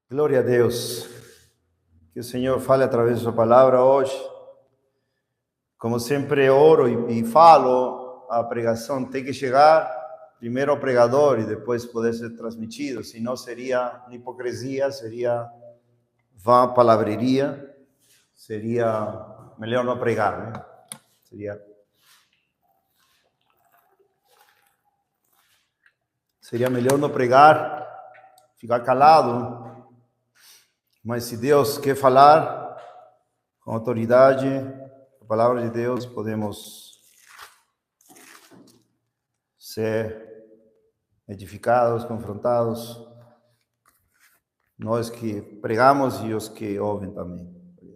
Glória a Deus. Que o Senhor fale através da sua palavra hoje. Como sempre oro e falo, a pregação tem que chegar primeiro ao pregador e depois poder ser transmitido. Senão seria uma hipocrisia, seria vã palavreria, seria melhor não pregar, né? Seria melhor não pregar, ficar calado. Mas se Deus quer falar com autoridade, a palavra de Deus, podemos ser edificados, confrontados, nós que pregamos e os que ouvem também. Em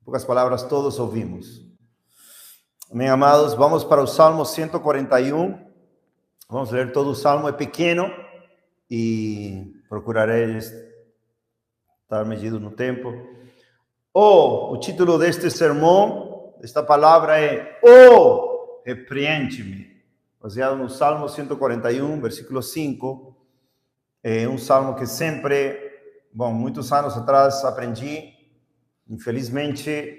poucas palavras, todos ouvimos. Amém, amados? Vamos para o Salmo 141. Vamos ler todo o Salmo, é pequeno e procurarei estar medido no tempo. O título deste sermão, desta palavra é repreende-me. Baseado no Salmo 141, versículo 5. É um salmo que sempre, muitos anos atrás aprendi. Infelizmente,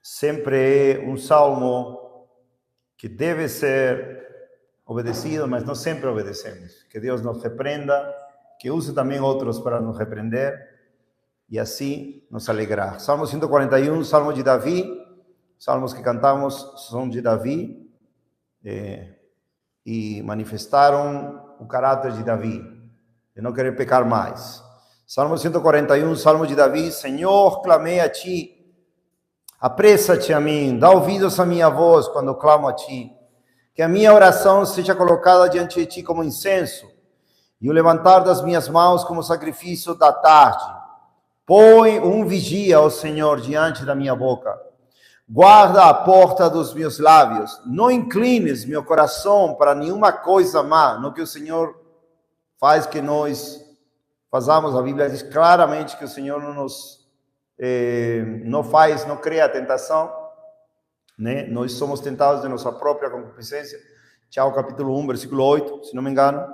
sempre é um salmo que deve ser obedecido, mas não sempre obedecemos. Que Deus nos repreenda, que use também outros para nos repreender e assim nos alegrar. Salmo 141, Salmo de Davi. Salmos que cantamos são de Davi e manifestaram o caráter de Davi, de não querer pecar mais. Salmo 141, Salmo de Davi. Senhor, clamei a Ti, apressa-te a mim, dá ouvidos à minha voz quando clamo a Ti. Que a minha oração seja colocada diante de Ti como incenso, e o levantar das minhas mãos como sacrifício da tarde. Põe um vigia, ó Senhor, diante da minha boca. Guarda a porta dos meus lábios. Não inclines meu coração para nenhuma coisa má. No que o Senhor faz que nós façamos. A Bíblia diz claramente que o Senhor não cria a tentação, né? Nós somos tentados de nossa própria concupiscência. Tiago capítulo 1, versículo 8, se não me engano.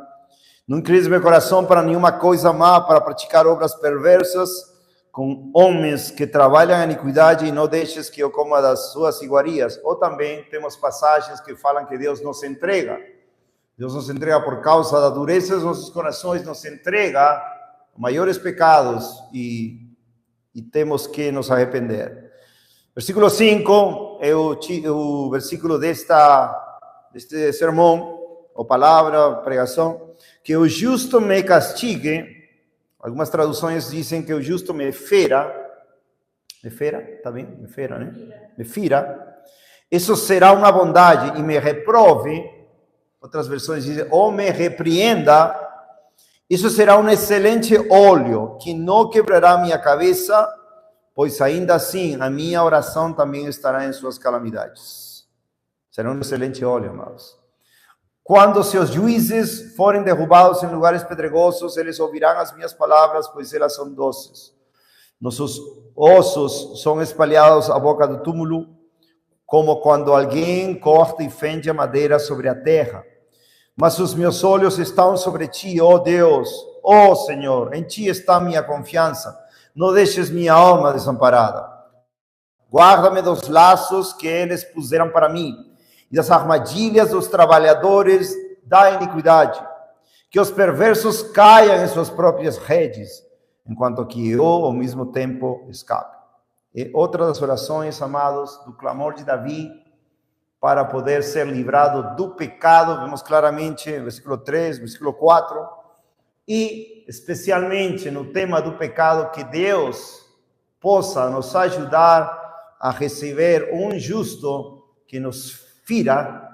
Não inclines meu coração para nenhuma coisa má, para praticar obras perversas com homens que trabalham a iniquidade, e não deixes que eu coma das suas iguarias. Ou também temos passagens que falam que Deus nos entrega. Deus nos entrega por causa da dureza dos nossos corações, nos entrega maiores pecados e temos que nos arrepender. Versículo 5 é o versículo deste sermão, ou palavra, pregação. Que o justo me castigue. Algumas traduções dizem que o justo me fera. Me fera, tá bem? Me fera, né? Me fira. Isso será uma bondade, e me reprove. Outras versões dizem, ou me repreenda. Isso será um excelente óleo, que não quebrará minha cabeça, pois ainda assim a minha oração também estará em suas calamidades. Será um excelente óleo, amados. Quando seus juízes forem derrubados em lugares pedregosos, eles ouvirão as minhas palavras, pois elas são doces. Nossos ossos são espalhados à boca do túmulo, como quando alguém corta e fende a madeira sobre a terra. Mas os meus olhos estão sobre Ti, ó Deus, ó Senhor, em Ti está minha confiança. Não deixes minha alma desamparada. Guarda-me dos laços que eles puseram para mim, e das armadilhas dos trabalhadores da iniquidade. Que os perversos caiam em suas próprias redes, enquanto que eu, ao mesmo tempo, escape. E outra das orações, amados, do clamor de Davi, para poder ser livrado do pecado, vemos claramente, versículo 3, versículo 4, e especialmente no tema do pecado, que Deus possa nos ajudar a receber um justo que nos fira,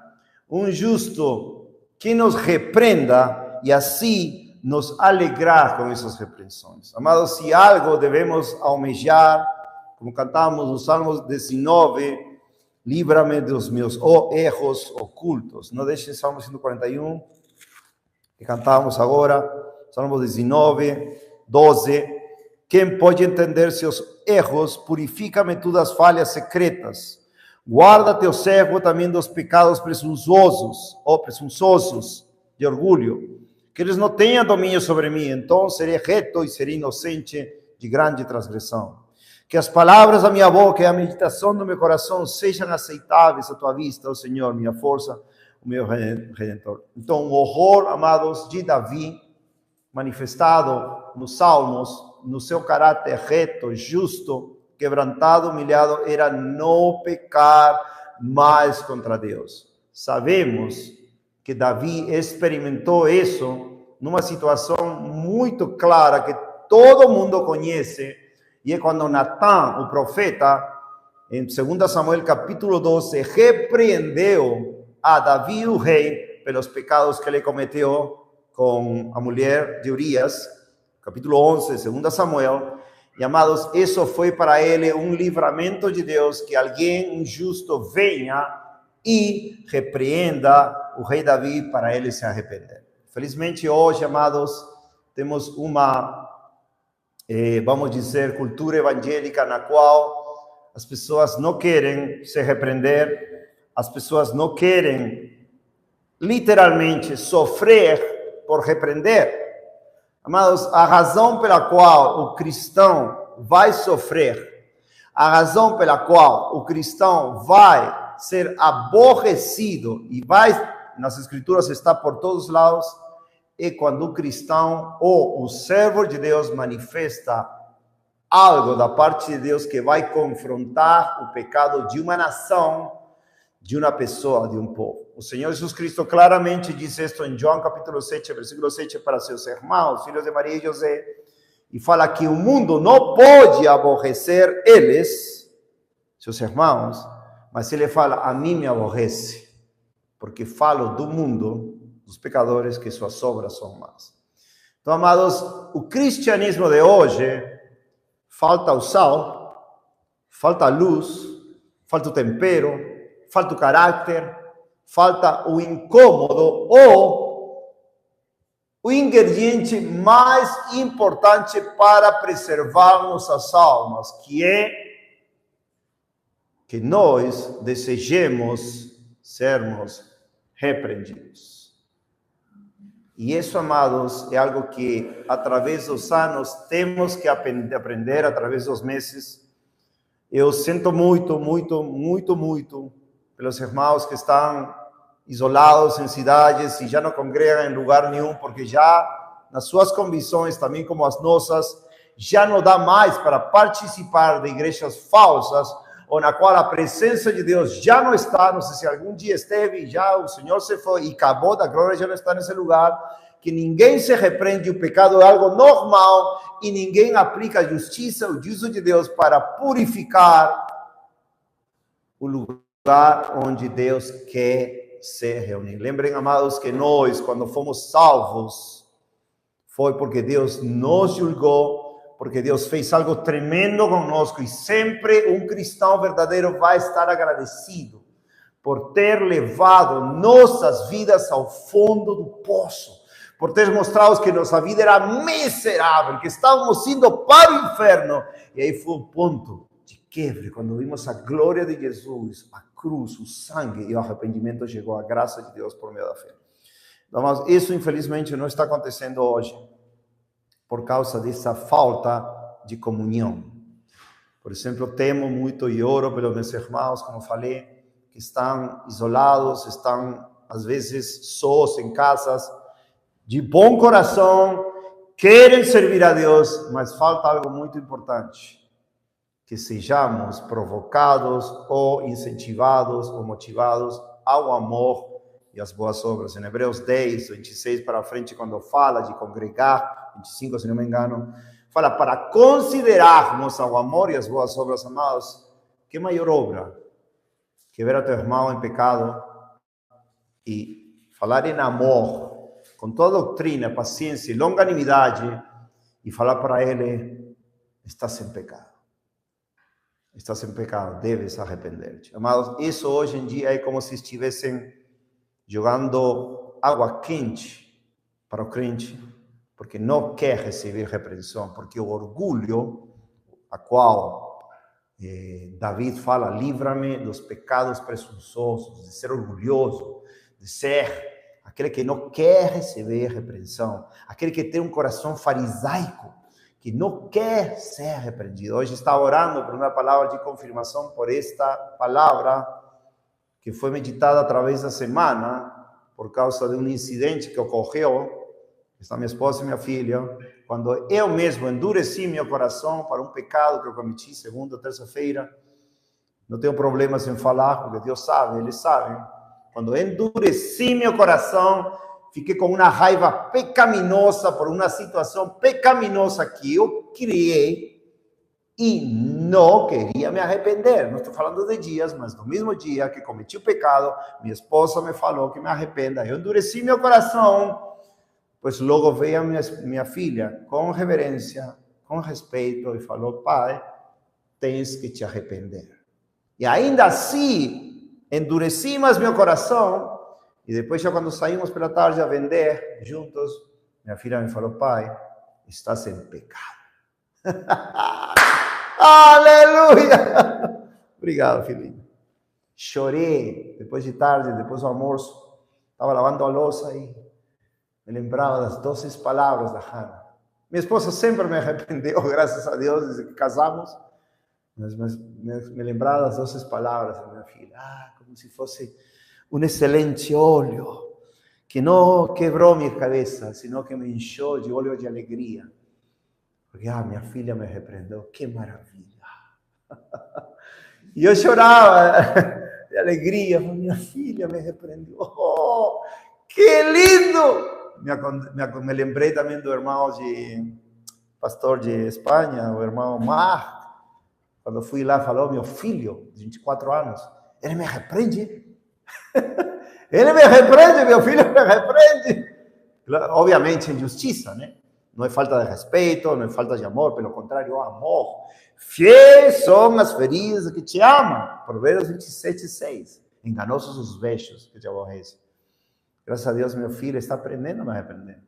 um justo que nos repreenda, e assim nos alegrar com essas repreensões. Amados, se algo devemos almejar, como cantamos no Salmo 19, livra-me dos meus erros ocultos. Não deixe Salmo 141, que cantamos agora, Salmo 19, 12. Quem pode entender seus erros? Purifica-me todas as falhas secretas. Guarda teu servo também dos pecados presunçosos, ou presunçosos de orgulho. que eles não tenham domínio sobre mim, então serei reto e serei inocente de grande transgressão. Que as palavras da minha boca e a meditação do meu coração sejam aceitáveis à tua vista, ó Senhor, minha força, o meu Redentor. Então, o horror, amados, de Davi, manifestado nos Salmos, no seu caráter reto, justo, quebrantado, humilhado, era não pecar mais contra Deus. Sabemos que Davi experimentou isso numa situação muito clara que todo mundo conhece, e é quando Natã, o profeta, em 2 Samuel capítulo 12, repreendeu a Davi, o rei, pelos pecados que ele cometeu com a mulher de Urias, capítulo 11, 2 Samuel. E, amados, isso foi para ele um livramento de Deus, que alguém, um justo, venha e repreenda o rei Davi para ele se arrepender. Felizmente hoje, amados, temos uma, vamos dizer, cultura evangélica na qual as pessoas não querem se repreender, as pessoas não querem literalmente sofrer por repreender. Amados, a razão pela qual o cristão vai sofrer, a razão pela qual o cristão vai ser aborrecido e vai, nas escrituras está por todos os lados, é quando o cristão ou o servo de Deus manifesta algo da parte de Deus que vai confrontar o pecado de uma nação, de uma pessoa, de um povo. O Senhor Jesus Cristo claramente diz isto em João capítulo 7, versículo 7, para seus irmãos, filhos de Maria e José, e fala que o mundo não pode aborrecer eles, seus irmãos, mas ele fala, a mim me aborrece, porque falo do mundo, dos pecadores, que suas obras são más. Então, amados, o cristianismo de hoje, falta o sal, falta a luz, falta o tempero, falta o caráter, falta o incômodo ou o ingrediente mais importante para preservarmos as almas, que é que nós desejemos sermos repreendidos. E isso, amados, é algo que, através dos anos, temos que aprender, através dos meses. Eu sinto muito pelos irmãos que estão isolados em cidades e já não congregam em lugar nenhum, porque já, nas suas convicções, também como as nossas, já não dá mais para participar de igrejas falsas, ou na qual a presença de Deus já não está, não sei se algum dia esteve, já o Senhor se foi e acabou da glória, já não está nesse lugar, que ninguém se repreende, o pecado é algo normal, e ninguém aplica a justiça, o juízo de Deus para purificar o lugar onde Deus quer se reunir. Lembrem, amados, que nós, quando fomos salvos, foi porque Deus nos julgou, porque Deus fez algo tremendo conosco, e sempre um cristão verdadeiro vai estar agradecido por ter levado nossas vidas ao fundo do poço, por ter mostrado que nossa vida era miserável, que estávamos indo para o inferno, e aí foi o ponto de quebra, quando vimos a glória de Jesus, a cruz, o sangue e o arrependimento, chegou a graça de Deus por meio da fé. Então, mas isso infelizmente não está acontecendo hoje, por causa dessa falta de comunhão. Por exemplo, temo muito e oro pelos meus irmãos, como falei, que estão isolados, estão às vezes sós em casas, de bom coração, querem servir a Deus, mas falta algo muito importante, que sejamos provocados ou incentivados ou motivados ao amor e às boas obras. Em Hebreus 10, 26 para frente, quando fala de congregar, 25, se não me engano, fala para considerarmos ao amor e as boas obras, amados. Que maior obra que ver a teu irmão em pecado e falar em amor, com toda a doutrina, paciência e longanimidade, e falar para ele, estás em pecado. Estás em pecado, deves arrepender-te. Amados, isso hoje em dia é como se estivessem jogando água quente para o crente, porque não quer receber repreensão, porque o orgulho, a qual David fala, livra-me dos pecados presunçosos, de ser orgulhoso, de ser aquele que não quer receber repreensão, aquele que tem um coração farisaico, que não quer ser repreendido. Hoje está orando por uma palavra de confirmação por esta palavra que foi meditada através da semana por causa de um incidente que ocorreu. Está minha esposa e minha filha, quando eu mesmo endureci meu coração para um pecado que eu cometi segunda, terça-feira. Não tenho problemas em falar, porque Deus sabe, Ele sabe. Quando endureci meu coração, fiquei com uma raiva pecaminosa por uma situação pecaminosa que eu criei e não queria me arrepender. Não estou falando de dias, mas no mesmo dia que cometi o pecado, minha esposa me falou que me arrependa. Eu endureci meu coração. Pois logo veio a minha filha, com reverência, com respeito, e falou: pai, tens que te arrepender. E ainda assim, endureci mais meu coração, e depois, já quando saímos pela tarde a vender juntos, minha filha me falou: pai, estás em pecado. Aleluia! Obrigado, filhinho. Chorei, depois de tarde, depois do almoço, estava lavando a louça aí. Me lembrava das 12 palavras da Hannah. Minha esposa sempre me arrependeu, graças a Deus, desde que casamos. Mas me lembrava das 12 palavras da minha filha. Como se fosse um excelente óleo, que não quebrou minha cabeça, senão que me encheu de óleo de alegria. Porque, minha filha me repreendeu. Que maravilha! E eu chorava de alegria. Minha filha me repreendeu. Oh, que lindo! Me lembrei também do irmão pastor de Espanha, o irmão Mar. Quando fui lá, falou: meu filho, de 24 anos, ele me repreende. Ele me repreende, meu filho me repreende. Obviamente, injustiça, né? Não é falta de respeito, não é falta de amor, pelo contrário, é amor. Fiéis são as feridas que te amam. Provérbios 27:6. Enganosos os beijos que te aborrecem. Graças a Deus, meu filho está aprendendo a me arrepender.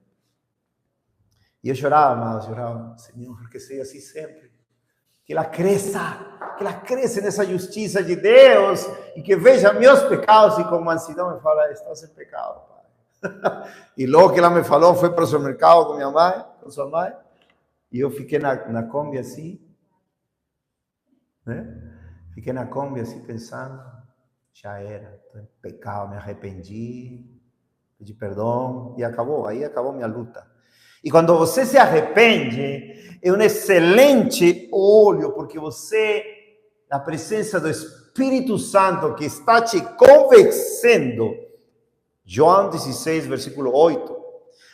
E eu chorava, amados, chorava: Senhor, que seja assim sempre. Que ela cresça nessa justiça de Deus e que veja meus pecados e com mansidão me fala: estás em pecado, pai. E logo que ela me falou, foi para o supermercado com minha mãe, com sua mãe, e eu fiquei na Kombi assim, né? Fiquei na Kombi assim pensando: já era, estou em pecado, me arrependi, pedi perdão e acabou. Aí acabou minha luta. E quando você se arrepende, é um excelente óleo, porque você, na presença do Espírito Santo que está te convencendo, João 16, versículo 8,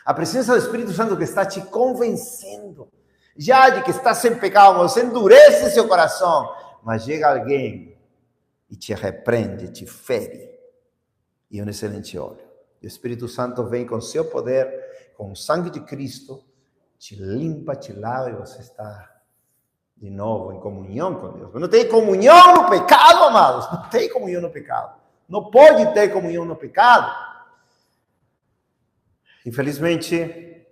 a presença do Espírito Santo que está te convencendo, já de que está sem pecado, você endurece seu coração, mas chega alguém e te repreende, te fere, e é um excelente óleo. O Espírito Santo vem com seu poder, com o sangue de Cristo, te limpa, te lava e você está de novo em comunhão com Deus. Não tem comunhão no pecado, amados. Não tem comunhão no pecado. Não pode ter comunhão no pecado. Infelizmente,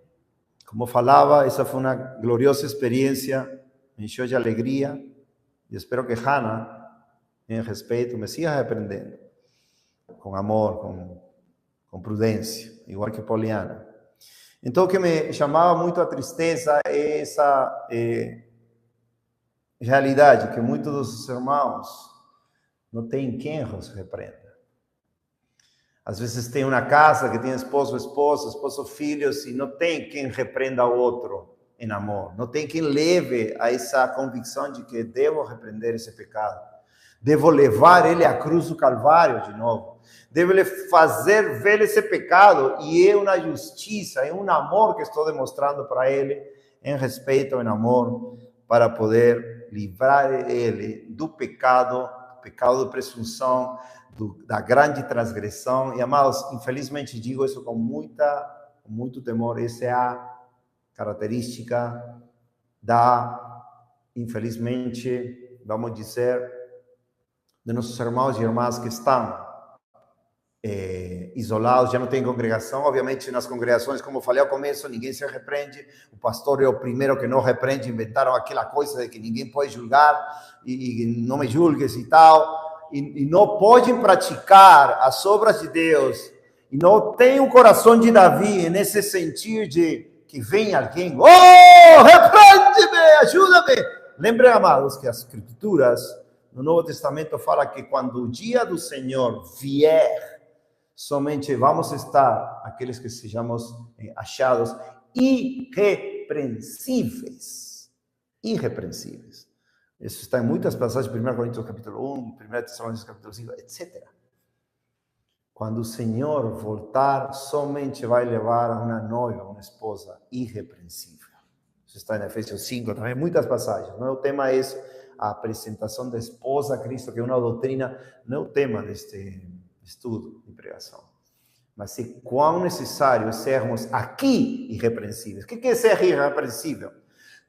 como falava, essa foi uma gloriosa experiência, me encheu de alegria e espero que Hannah, em respeito, me siga repreendendo com amor, com prudência, igual que Poliana. Então, o que me chamava muito a tristeza é essa realidade, que muitos dos irmãos não têm quem os repreenda. Às vezes tem uma casa que tem esposo, filhos, e não tem quem repreenda o outro em amor. Não tem quem leve a essa convicção de que devo repreender esse pecado. Devo levar ele à cruz do Calvário de novo. Devo lhe fazer ver esse pecado. E é uma justiça, é um amor que estou demonstrando para ele, em respeito, em amor, para poder livrar ele do pecado de presunção, da grande transgressão. E, amados, infelizmente digo isso com muito temor. Essa é a característica infelizmente, vamos dizer, de nossos irmãos e irmãs que estão isolados, já não tem congregação. Obviamente, nas congregações, como eu falei ao começo, ninguém se repreende. O pastor é o primeiro que não repreende. Inventaram aquela coisa de que ninguém pode julgar e não me julgues e tal. E não podem praticar as obras de Deus E não tem o coração de Davi nesse sentido de que vem alguém, oh, repreende-me, ajuda-me. Lembrem, amados, que as Escrituras no Novo Testamento fala que quando o dia do Senhor vier, somente vamos estar aqueles que sejamos achados irrepreensíveis. Irrepreensíveis. Isso está em muitas passagens, 1 Coríntios capítulo 1, 1 Tessalonicenses capítulo 5, etc. Quando o Senhor voltar, somente vai levar a uma noiva, uma esposa irrepreensível. Isso está em Efésios 5, também muitas passagens. Não é o tema esse, a apresentação da esposa a Cristo, que é uma doutrina, não é o tema deste estudo de pregação. Mas é quão necessário é sermos aqui irrepreensíveis. O que é ser irrepreensível?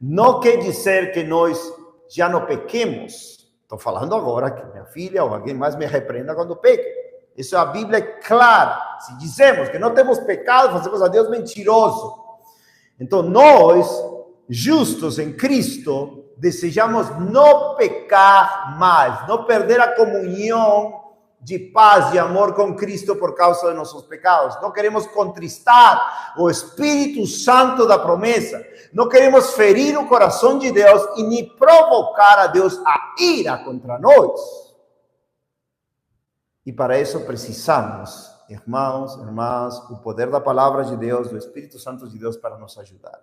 Não quer dizer que nós já não pequemos. Estou falando agora que minha filha ou alguém mais me repreenda quando peque. Isso a Bíblia é clara. Se dizemos que não temos pecado, fazemos a Deus mentiroso. Então nós, justos em Cristo, desejamos não pecar mais, não perder a comunhão de paz e amor com Cristo por causa de nossos pecados. Não queremos contristar o Espírito Santo da promessa. Não queremos ferir o coração de Deus e nem provocar a Deus a ira contra nós. E para isso precisamos, irmãos, irmãs, o poder da palavra de Deus, do Espírito Santo de Deus para nos ajudar.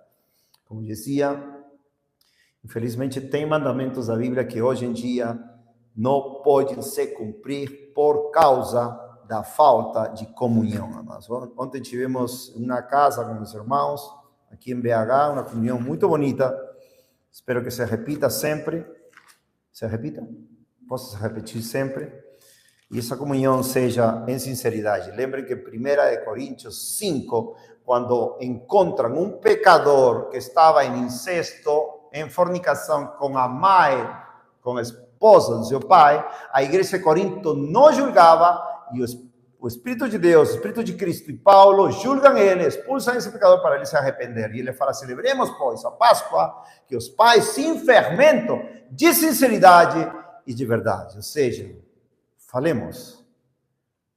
Como dizia, infelizmente tem mandamentos da Bíblia que hoje em dia não podem se cumprir por causa da falta de comunhão. Amados. Ontem tivemos uma casa com os irmãos, aqui em BH, uma comunhão muito bonita. Espero que se repita sempre. Se repita? Possa se repetir sempre. E essa comunhão seja em sinceridade. Lembrem que 1 Coríntios 5, quando encontram um pecador que estava em incesto, em fornicação com a mãe, com a esposa do seu pai, a igreja de Corinto não julgava, e o Espírito de Deus, o Espírito de Cristo e Paulo julgam ele, expulsam esse pecador para ele se arrepender. E ele fala, celebremos, pois, a Páscoa, que os pais se fermentam de sinceridade e de verdade. Ou seja, falemos.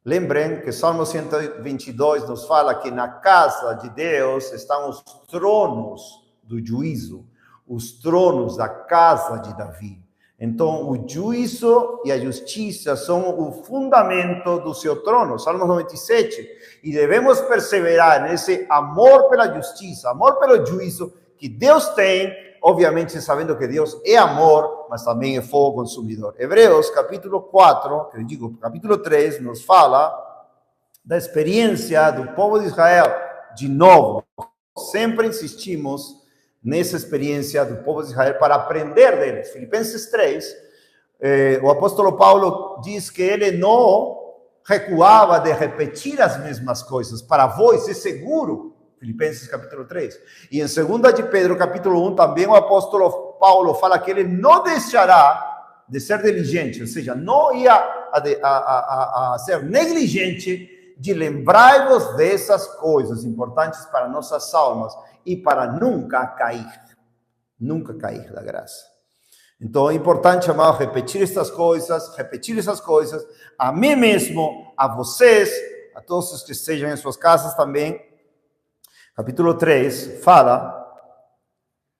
Lembrem que Salmo 122 nos fala que na casa de Deus estão os tronos do juízo, os tronos da casa de Davi. Então, o juízo e a justiça são o fundamento do seu trono, Salmo 97. E devemos perseverar nesse amor pela justiça, amor pelo juízo que Deus tem, obviamente sabendo que Deus é amor, mas também é fogo consumidor. Hebreus, capítulo 4, que eu digo, capítulo 3, nos fala da experiência do povo de Israel. De novo, sempre insistimos nessa experiência do povo de Israel para aprender deles. Filipenses 3, o apóstolo Paulo diz que ele não recuava de repetir as mesmas coisas. Para vós é seguro. Filipenses capítulo 3. E em 2 de Pedro capítulo 1 também o apóstolo Paulo fala que ele não deixará de ser diligente, ou seja, não ia a ser negligente de lembrar-vos dessas coisas importantes para nossas almas e para nunca cair da graça. Então é importante, amado, repetir essas coisas a mim mesmo, a vocês, a todos os que estejam em suas casas também. Capítulo 3 fala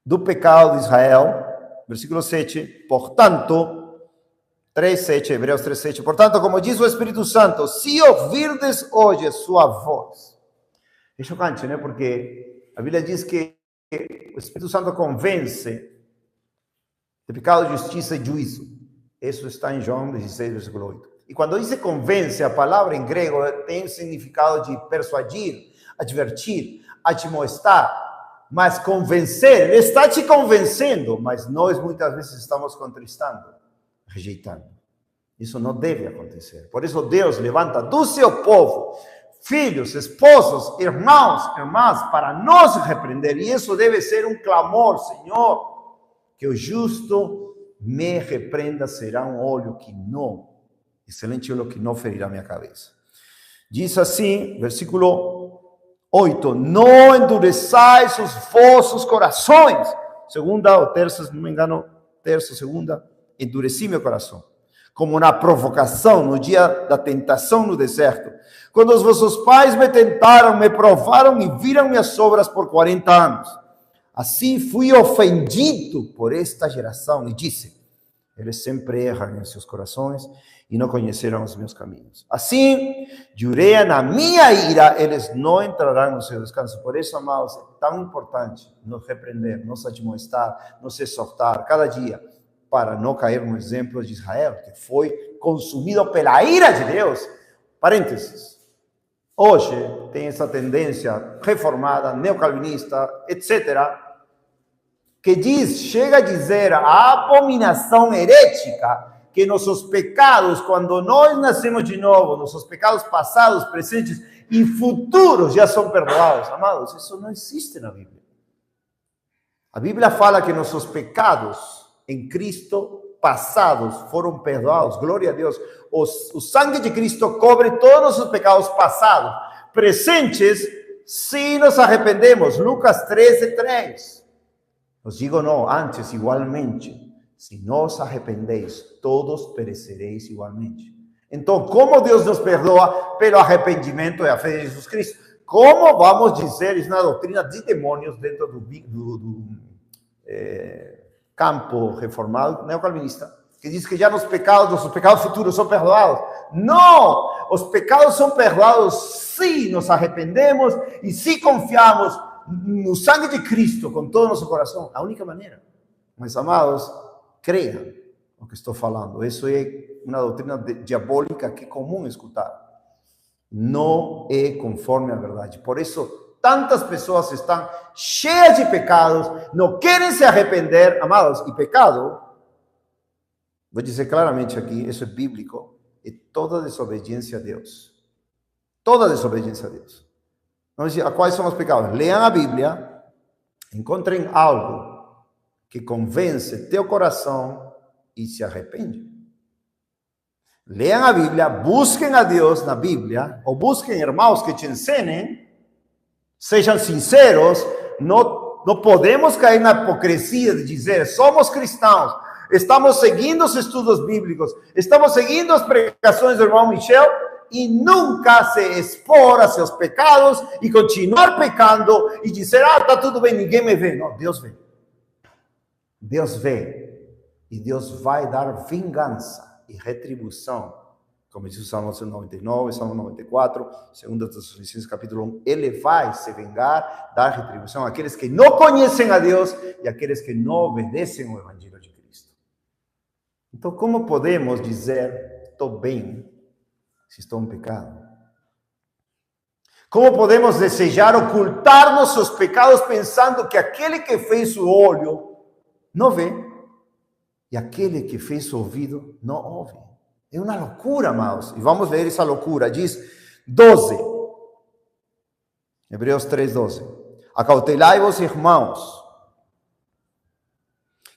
do pecado de Israel, versículo 7, portanto, 3:7, Hebreus 3:7, portanto, como diz o Espírito Santo, se ouvirdes hoje sua voz. É chocante, né? Porque a Bíblia diz que o Espírito Santo convence de pecado, justiça e juízo. Isso está em João 16, versículo 8. E quando diz convence, a palavra em grego tem o significado de persuadir, advertir, admoestar, mas convencer, ele está te convencendo, mas nós muitas vezes estamos contristando, rejeitando. Isso não deve acontecer. Por isso Deus levanta do seu povo filhos, esposos, irmãos, irmãs, para nos repreender. E isso deve ser um clamor, Senhor, que o justo me repreenda, será um olho que não, excelente olho que não ferirá minha cabeça. Diz assim, versículo 8, não endureçais os vossos corações. Segunda ou terça, se não me engano, terça, segunda, endureci meu coração. como na provocação, no dia da tentação no deserto, quando os vossos pais me tentaram, me provaram e viram minhas obras por 40 anos. Assim fui ofendido por esta geração e disse: eles sempre erram em seus corações e não conheceram os meus caminhos. Assim, jurei na minha ira, eles não entrarão no seu descanso. Por isso, amados, é tão importante nos repreender, nos admoestar, nos exortar cada dia, para não cair no exemplo de Israel, que foi consumido pela ira de Deus. Parênteses. Hoje tem essa tendência reformada, neocalvinista, etc., que diz, chega a dizer a abominação herética, que nossos pecados, quando nós nascemos de novo, nossos pecados passados, presentes e futuros já são perdoados. Amados, isso não existe na Bíblia. A Bíblia fala que nossos pecados em Cristo passados foram perdoados. Glória a Deus. O sangue de Cristo cobre todos os pecados passados. Presentes, se nos arrependemos. Lucas 13:3. Os digo não, antes igualmente. Se não os arrependeis, todos perecereis igualmente. Então, como Deus nos perdoa? Pelo arrependimento e a fé de Jesus Cristo. Como vamos dizer isso na doutrina de demônios dentro do campo reformado neocalvinista, que diz que já nossos pecados futuros são perdoados? Não! Os pecados são perdoados se nos arrependemos e se confiamos no sangue de Cristo com todo o nosso coração. A única maneira. Mas, amados, creiam o que estou falando. Isso é uma doutrina diabólica que é comum escutar. Não é conforme a verdade. Por isso, tantas pessoas estão cheias de pecados, não querem se arrepender. Amados, e pecado, vou dizer claramente aqui, isso é bíblico, é toda desobediência a Deus. Toda desobediência a Deus. Vamos dizer, quais são os pecados? Leiam a Bíblia, encontrem algo que convence teu coração e se arrepende. Leiam a Bíblia, busquem a Deus na Bíblia, ou busquem irmãos que te ensinem, sejam sinceros. Não podemos cair na hipocrisia de dizer, somos cristãos, estamos seguindo os estudos bíblicos, estamos seguindo as pregações do irmão Michel, e nunca se expor a seus pecados e continuar pecando e dizer, está tudo bem, ninguém me vê. Não, Deus vê. Deus vê. E Deus vai dar vingança e retribuição. Como diz o Salmo 99, Salmo 94, 2 Tessalonicenses capítulo 1. Ele vai se vingar, dar retribuição àqueles que não conhecem a Deus e àqueles que não obedecem o Evangelho de Cristo. Então, como podemos dizer, estou bem, se estou em pecado? Como podemos desejar ocultar nossos pecados pensando que aquele que fez o olho não vê e aquele que fez o ouvido não ouve? É uma loucura, amados. E vamos ver essa loucura. Diz 12. Hebreus 3:12. Acautelai-vos, irmãos,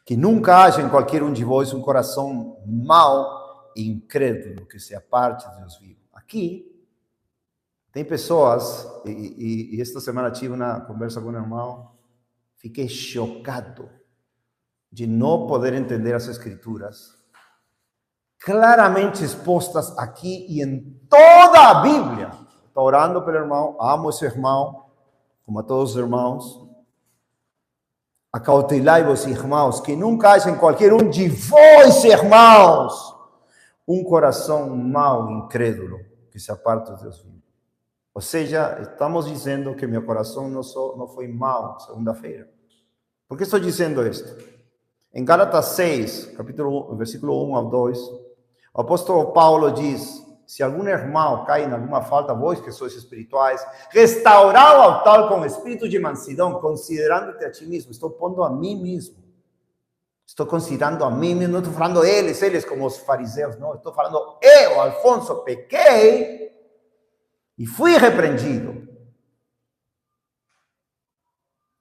que nunca haja em qualquer um de vós um coração mau e incrédulo que se aparte de Deus vivo. Aqui, tem pessoas, e esta semana tive uma conversa com um irmão, fiquei chocado de não poder entender as Escrituras, claramente expostas aqui e em toda a Bíblia. Estou orando pelo irmão, amo esse irmão, como a todos os irmãos. Acautelai-vos, irmãos, que nunca haja em qualquer um de vós, irmãos, um coração mau, incrédulo, que se aparta de Deus vivo. Ou seja, estamos dizendo que meu coração não foi mau segunda-feira. Por que estou dizendo isto? Em Gálatas 6, capítulo 1, versículo 1 ao 2, o apóstolo Paulo diz, se algum irmão cai em alguma falta, vós que sois espirituais, restaurai ao tal com espírito de mansidão, considerando-te a ti mesmo. Estou pondo a mim mesmo. Estou considerando a mim mesmo, não estou falando eles como os fariseus, não. Estou falando eu, Alfonso, pequei e fui repreendido.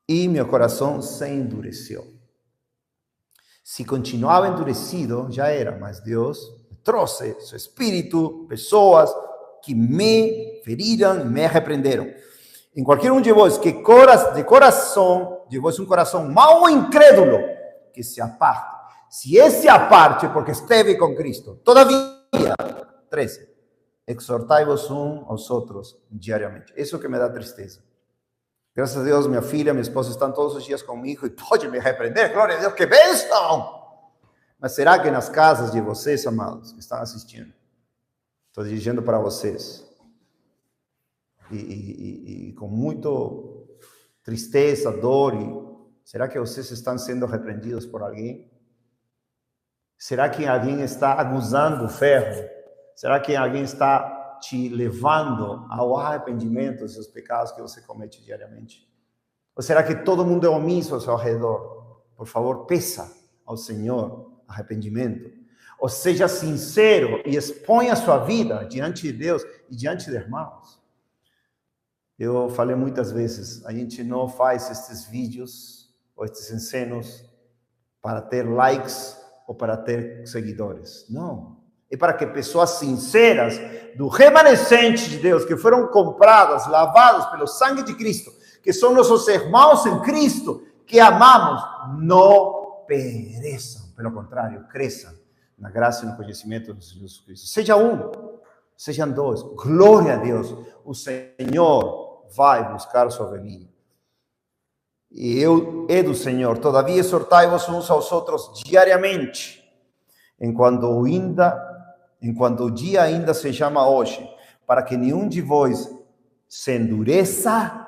E meu coração se endureceu. Se continuava endurecido, já era, mas Deus trouxe seu espírito, pessoas que me feriram e me repreenderam. Em qualquer um de vós que de coração, de vós um coração mau ou incrédulo, que se aparte. se esse aparte, porque esteve com Cristo. Todavia, 13, exortai-vos uns aos outros diariamente. Isso que me dá tristeza. Graças a Deus, minha filha, minha esposa estão todos os dias comigo e pode me repreender. Glória a Deus, que bênção! Mas será que nas casas de vocês, amados, que estão assistindo, estou dirigindo para vocês, e com muito tristeza, dor, será que vocês estão sendo repreendidos por alguém? Será que alguém está aguzando o ferro? Será que alguém está te levando ao arrependimento dos seus pecados que você comete diariamente? Ou será que todo mundo é omisso ao seu redor? Por favor, peça ao Senhor arrependimento. Ou seja sincero e exponha a sua vida diante de Deus e diante de irmãos. Eu falei muitas vezes, a gente não faz estes vídeos ou estes ensinos para ter likes ou para ter seguidores. Não. É para que pessoas sinceras, do remanescente de Deus, que foram compradas, lavadas pelo sangue de Cristo, que são nossos irmãos em Cristo, que amamos, não pereçam. Pelo contrário, cresçam na graça e no conhecimento de Jesus Cristo. Seja um, sejam dois. Glória a Deus. O Senhor vai buscar sua venida. E eu é do Senhor. Todavia exortai-vos uns aos outros diariamente, enquanto o dia ainda se chama hoje, para que nenhum de vós se endureça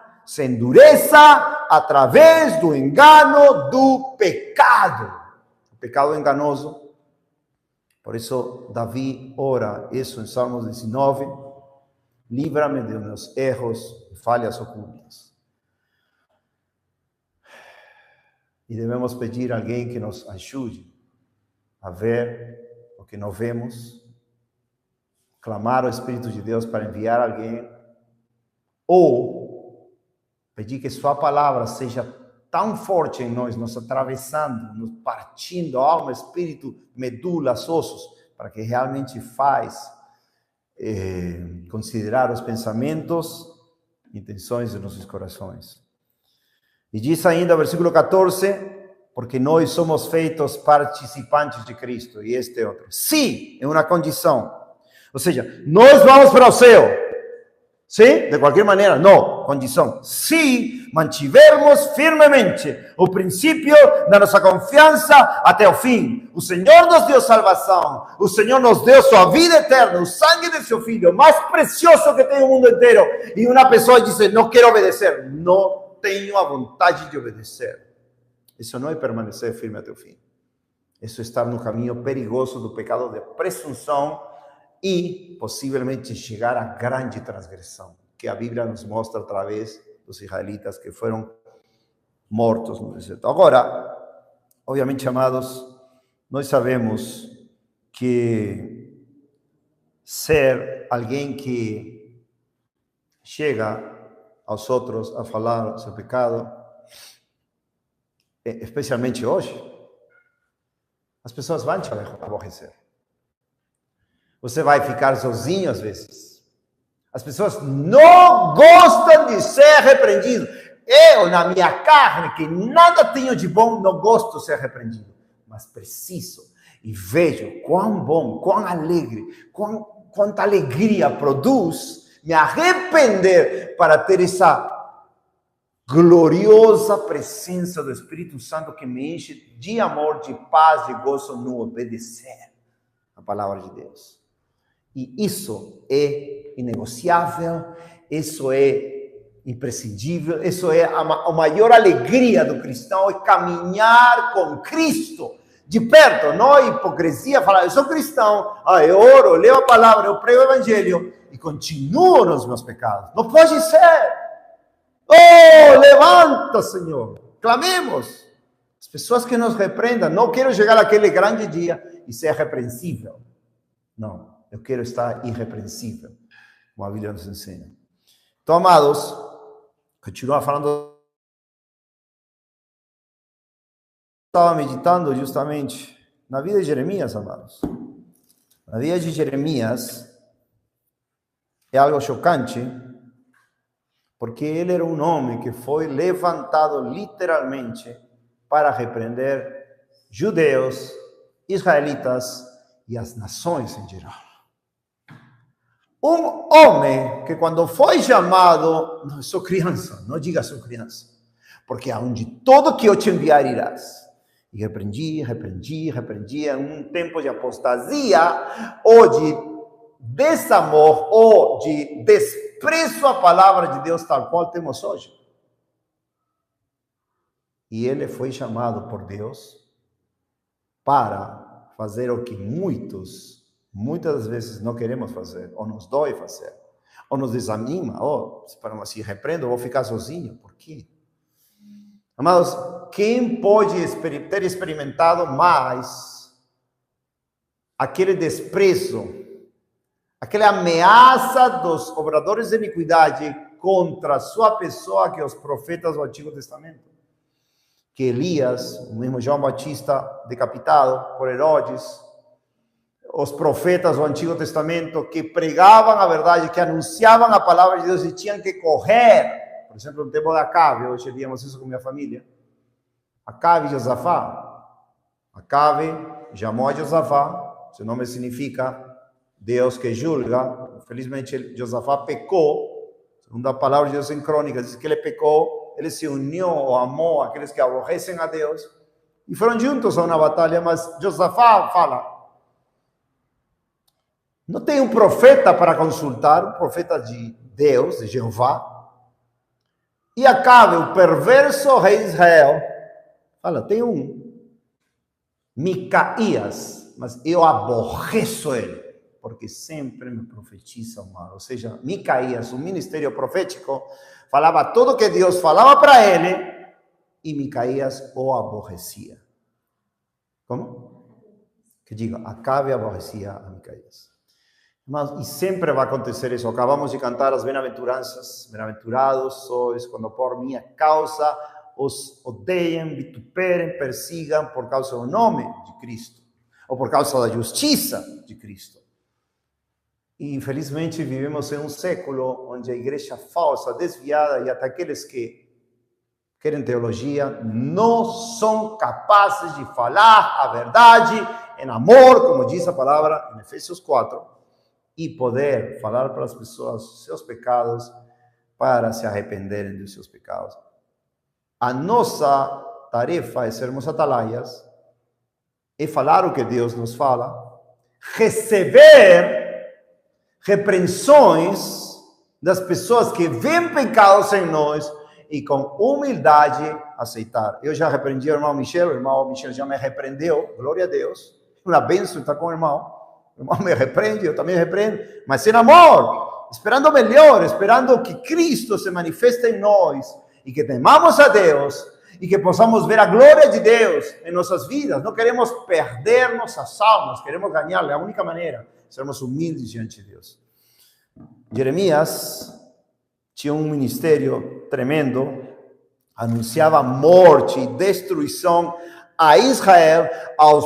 através do engano do pecado. O pecado enganoso. Por isso, Davi ora isso em Salmos 19. Livra-me de meus erros e falhas ocultas. E devemos pedir a alguém que nos ajude a ver o que não vemos, clamar ao Espírito de Deus para enviar alguém, ou pedir que sua palavra seja tão forte em nós, nos atravessando, nos partindo a alma, espírito, medula, ossos, para que realmente faz considerar os pensamentos e intenções de nossos corações. E diz ainda, versículo 14, porque nós somos feitos participantes de Cristo, e este é outro. Sim, é uma condição. Ou seja, nós vamos para o céu. Sim? De qualquer maneira, não. Condição. Se mantivermos firmemente o princípio da nossa confiança até o fim. O Senhor nos deu salvação. O Senhor nos deu sua vida eterna. O sangue de seu Filho, o mais precioso que tem o mundo inteiro. E uma pessoa diz, não quero obedecer. Não tenho a vontade de obedecer. Isso não é permanecer firme até o fim. Isso é estar no caminho perigoso do pecado de presunção e possivelmente chegar à grande transgressão, que a Bíblia nos mostra através dos israelitas que foram mortos no deserto. Agora, obviamente, amados, nós sabemos que ser alguém que chega aos outros a falar seu pecado, especialmente hoje, as pessoas vão te aborrecer. Você vai ficar sozinho às vezes. As pessoas não gostam de ser repreendido. Eu, na minha carne, que nada tenho de bom, não gosto de ser repreendido. Mas preciso. E vejo quão bom, quão alegre, quanta alegria produz me arrepender para ter essa gloriosa presença do Espírito Santo que me enche de amor, de paz, de gozo no obedecer a palavra de Deus. E isso é inegociável, isso é imprescindível, isso é a maior alegria do cristão, é caminhar com Cristo de perto, não é hipocrisia, falar, eu sou cristão, eu oro, eu leio a palavra, eu prego o evangelho e continuo nos meus pecados. Não pode ser. Oh, levanta, Senhor, clamemos. As pessoas que nos repreendam, não quero chegar àquele grande dia e ser repreensível. Não. Eu quero estar irrepreensível, como a Bíblia nos ensina. Então, amados, continua falando. Estava meditando justamente na vida de Jeremias, amados. Na vida de Jeremias é algo chocante, porque ele era um homem que foi levantado literalmente para repreender judeus israelitas e as nações em geral. Um homem que quando foi chamado, não sou criança, não diga sou criança, porque aonde todo que eu te enviar irás. E repreendia, em um tempo de apostasia, ou de desamor, ou de desprezo à palavra de Deus, tal qual temos hoje. E ele foi chamado por Deus para fazer o que muitas vezes não queremos fazer, ou nos dói fazer, ou nos desanima, ou, se repreendo, vou ficar sozinho. Por quê? Amados, quem pode ter experimentado mais aquele desprezo, aquela ameaça dos obradores de iniquidade contra a sua pessoa que os profetas do Antigo Testamento? Que Elias, o mesmo João Batista decapitado por Herodes, os profetas do Antigo Testamento que pregavam a verdade, que anunciavam a palavra de Deus e tinham que correr. Por exemplo, no tempo de Acabe, hoje víamos isso com minha família. Acabe e Josafá. Acabe chamou a Josafá, seu nome significa Deus que julga. Felizmente, Josafá pecou, segundo a palavra de Deus em Crônicas, diz que ele pecou, ele se uniu ou amou aqueles que aborrecem a Deus, e foram juntos a uma batalha, mas Josafá fala, não tem um profeta para consultar, um profeta de Deus, de Jeová. E Acabe, o perverso rei de Israel, fala, tem um Micaías, mas eu aborreço ele, porque sempre me profetiza o mal. Ou seja, Micaías, o ministério profético, falava tudo que Deus falava para ele, e Micaías o aborrecia. Como? Que diga, Acabe aborrecia a Micaías. Mas, e sempre vai acontecer isso. Acabamos de cantar as bem-aventuranças. Bem-aventurados sois quando por minha causa os odeiem, vituperem, persigam por causa do nome de Cristo, ou por causa da justiça de Cristo. E infelizmente vivemos em um século onde a igreja falsa, desviada, e até aqueles que querem teologia, não são capazes de falar a verdade em amor, como diz a palavra em Efésios 4, e poder falar para as pessoas seus pecados para se arrependerem dos seus pecados. A nossa tarefa é sermos atalaias, é falar o que Deus nos fala, receber repreensões das pessoas que veem pecados em nós e com humildade aceitar. Eu já repreendi o irmão Michel já me repreendeu, glória a Deus, uma bênção estar com o irmão me repreende, eu também repreendo, mas sem amor, esperando o melhor, esperando que Cristo se manifeste em nós e que temamos a Deus e que possamos ver a glória de Deus em nossas vidas. Não queremos perder nossas almas, queremos ganhar. A única maneira é sermos humildes diante de Deus. Jeremias tinha um ministério tremendo, anunciava morte e destruição a Israel, aos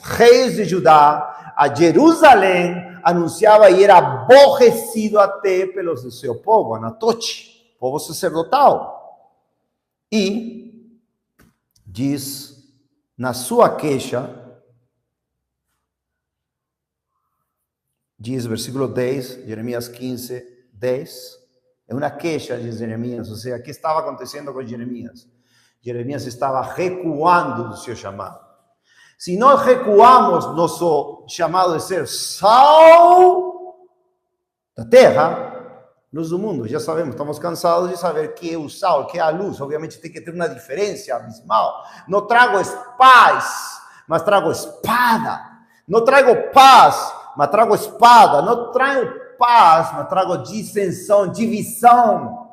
reis de Judá, a Jerusalém, anunciava e era aborrecido até pelos do seu povo, Anatote, povo sacerdotal. E diz na sua queixa, diz versículo 10, Jeremias 15, 10, é uma queixa de Jeremias, ou seja, o que estava acontecendo com Jeremias? Jeremias estava recuando do seu chamado. Se nós recuamos nosso chamado de ser sal da terra, luz do mundo, já sabemos, estamos cansados de saber que é o sal, que é a luz. Obviamente tem que ter uma diferença abismal. Não trago paz, mas trago espada. Não trago paz, mas trago espada. Não trago paz, mas trago dissensão, divisão.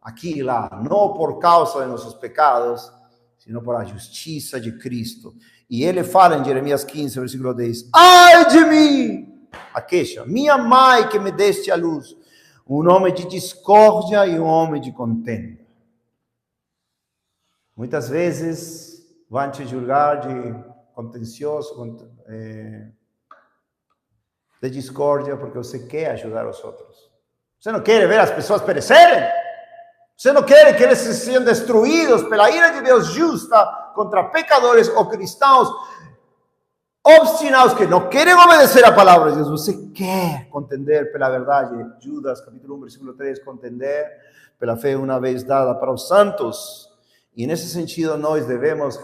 Aqui e lá, não por causa de nossos pecados, sino por a justiça de Cristo. E ele fala em Jeremias 15, versículo 10, ai de mim, a queixa, minha mãe que me deste a luz, um homem de discórdia e um homem de contenda. Muitas vezes vão te julgar de contencioso, de discórdia, porque você quer ajudar os outros. Você não quer ver as pessoas perecerem? Você não quer que eles sejam destruídos pela ira de Deus justa contra pecadores ou cristãos obstinados que não querem obedecer a palavra de Deus. Você quer contender pela verdade. Judas, capítulo 1, versículo 3, contender pela fé uma vez dada para os santos. E nesse sentido, nós devemos